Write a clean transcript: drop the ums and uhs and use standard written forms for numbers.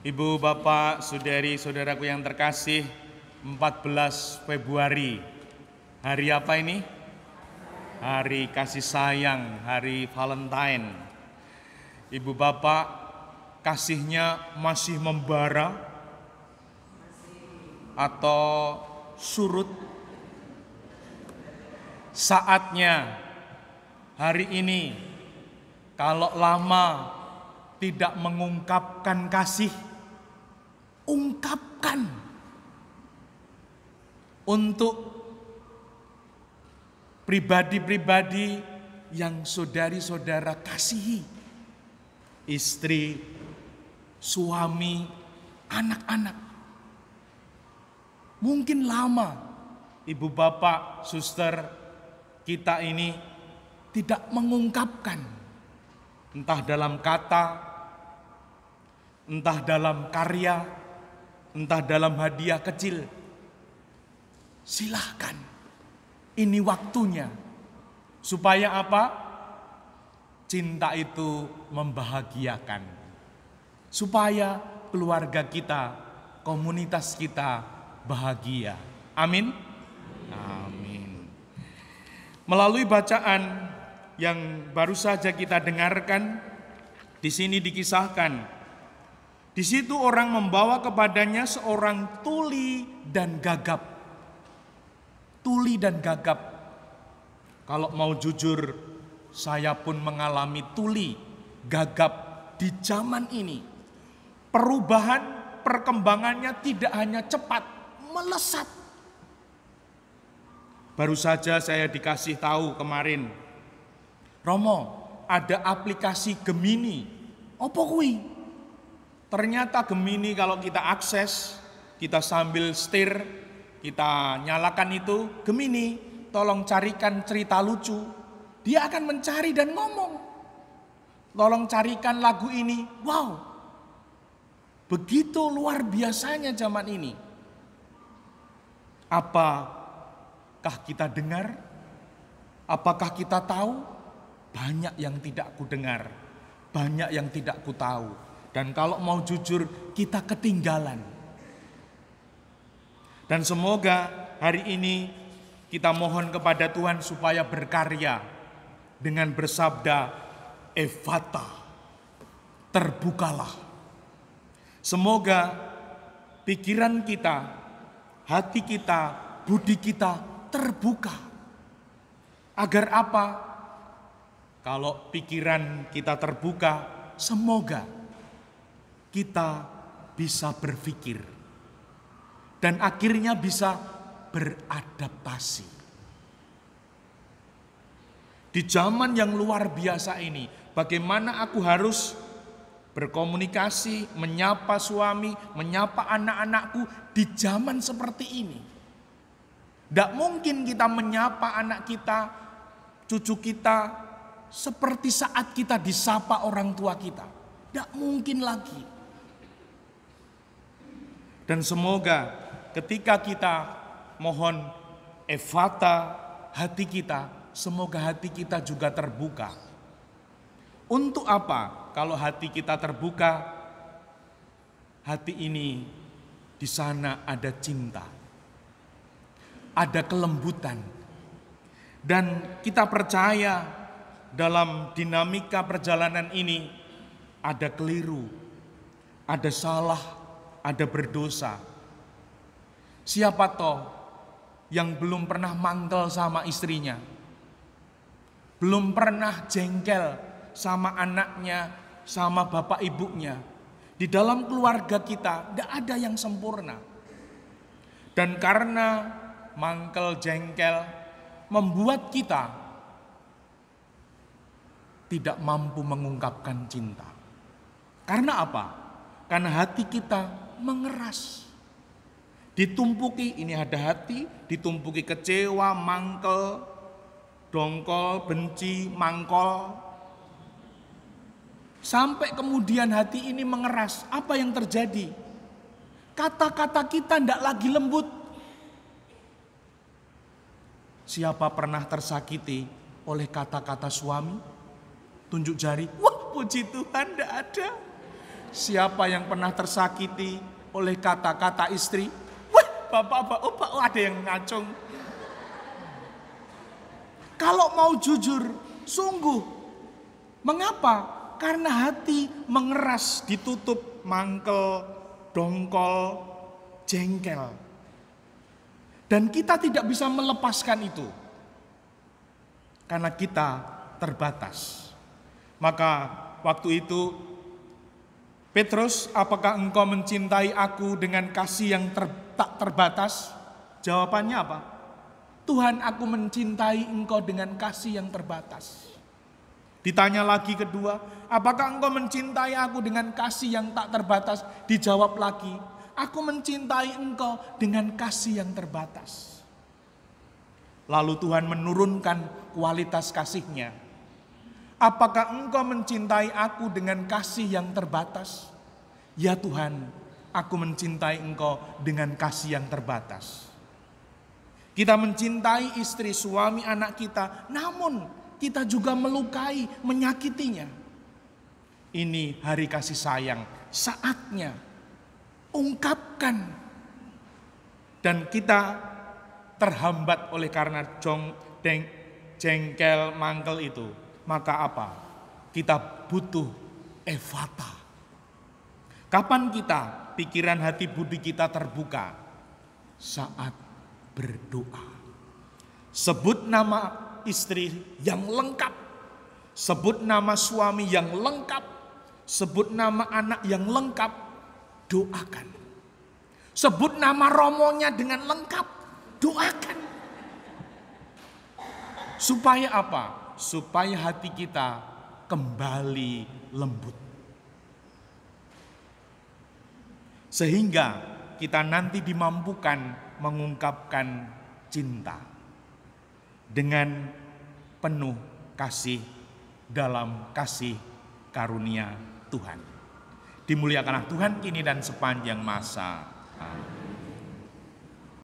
Ibu, Bapak, Saudari, Saudaraku yang terkasih, 14 Februari. Hari apa ini? Hari kasih sayang, hari Valentine. Ibu, Bapak, kasihnya masih membara atau surut? Saatnya hari ini, kalau lama tidak mengungkapkan kasih, ungkapkan untuk pribadi-pribadi yang saudari-saudara kasihi, istri, suami, anak-anak. Mungkin lama ibu, bapak, suster kita ini tidak mengungkapkan, entah dalam kata, entah dalam karya, entah dalam hadiah kecil. Silahkan, ini waktunya. Supaya apa? Cinta itu membahagiakan. Supaya keluarga kita, komunitas kita bahagia. Amin. Amin. Melalui bacaan yang baru saja kita dengarkan, di sini dikisahkan, di situ orang membawa kepadanya seorang tuli dan gagap. Tuli dan gagap. Kalau mau jujur, saya pun mengalami tuli, gagap di zaman ini. Perubahan, perkembangannya tidak hanya cepat, melesat. Baru saja saya dikasih tahu kemarin, Romo, ada aplikasi Gemini. Apa kuwi? Ternyata Gemini kalau kita akses, kita sambil setir, kita nyalakan itu, Gemini, tolong carikan cerita lucu. Dia akan mencari dan ngomong. Tolong carikan lagu ini. Wow. Begitu luar biasanya zaman ini. Apakah kita dengar? Apakah kita tahu? Banyak yang tidak ku dengar, banyak yang tidak ku tahu. Dan kalau mau jujur, kita ketinggalan. Dan semoga hari ini kita mohon kepada Tuhan supaya berkarya dengan bersabda, Ephata, terbukalah. Semoga pikiran kita, hati kita, budi kita terbuka. Agar apa? Kalau pikiran kita terbuka, semoga kita bisa berpikir dan akhirnya bisa beradaptasi. Di zaman yang luar biasa ini, bagaimana aku harus berkomunikasi, menyapa suami, menyapa anak-anakku di zaman seperti ini? Tidak mungkin kita menyapa anak kita, cucu kita, seperti saat kita disapa orang tua kita. Tidak mungkin lagi. Dan semoga ketika kita mohon Ephata hati kita, semoga hati kita juga terbuka. Untuk apa? Kalau hati kita terbuka, hati ini di sana ada cinta, ada kelembutan. Dan kita percaya dalam dinamika perjalanan ini ada keliru, ada salah, ada berdosa. Siapa toh yang belum pernah mangkel sama istrinya, belum pernah jengkel sama anaknya, sama bapak ibunya. Di dalam keluarga kita tidak ada yang sempurna. Dan karena mangkel jengkel membuat kita tidak mampu mengungkapkan cinta. Karena apa? Karena hati kita mengeras. Ditumpuki, ini ada hati, ditumpuki kecewa, mangkel, dongkol, benci, mangkol. Sampai kemudian hati ini mengeras. Apa yang terjadi? Kata-kata kita tidak lagi lembut. Siapa pernah tersakiti oleh kata-kata suami? Tunjuk jari, wah puji Tuhan tidak ada. Siapa yang pernah tersakiti oleh kata-kata istri? Wah, bapak, ada yang ngacung. Kalau mau jujur, sungguh. Mengapa? Karena hati mengeras, ditutup, mangkel, dongkol, jengkel. Dan kita tidak bisa melepaskan itu. Karena kita terbatas. Maka waktu itu, Petrus, apakah engkau mencintai aku dengan kasih yang tak terbatas? Jawabannya apa? Tuhan, aku mencintai engkau dengan kasih yang terbatas. Ditanya lagi kedua, apakah engkau mencintai aku dengan kasih yang tak terbatas? Dijawab lagi, aku mencintai engkau dengan kasih yang terbatas. Lalu Tuhan menurunkan kualitas kasih-Nya. Apakah engkau mencintai aku dengan kasih yang terbatas? Ya Tuhan, aku mencintai engkau dengan kasih yang terbatas. Kita mencintai istri, suami, anak kita, namun kita juga melukai, menyakitinya. Ini hari kasih sayang, saatnya ungkapkan. Dan kita terhambat oleh karena jengkel, mangkel itu. Maka apa? Kita butuh efata. Kapan kita, pikiran hati budi kita terbuka? Saat berdoa. Sebut nama istri yang lengkap. Sebut nama suami yang lengkap. Sebut nama anak yang lengkap. Doakan. Sebut nama romonya dengan lengkap. Doakan. Supaya apa? Supaya hati kita kembali lembut. Sehingga kita nanti dimampukan mengungkapkan cinta dengan penuh kasih dalam kasih karunia Tuhan. Dimuliakanlah Tuhan kini dan sepanjang masa. Amin.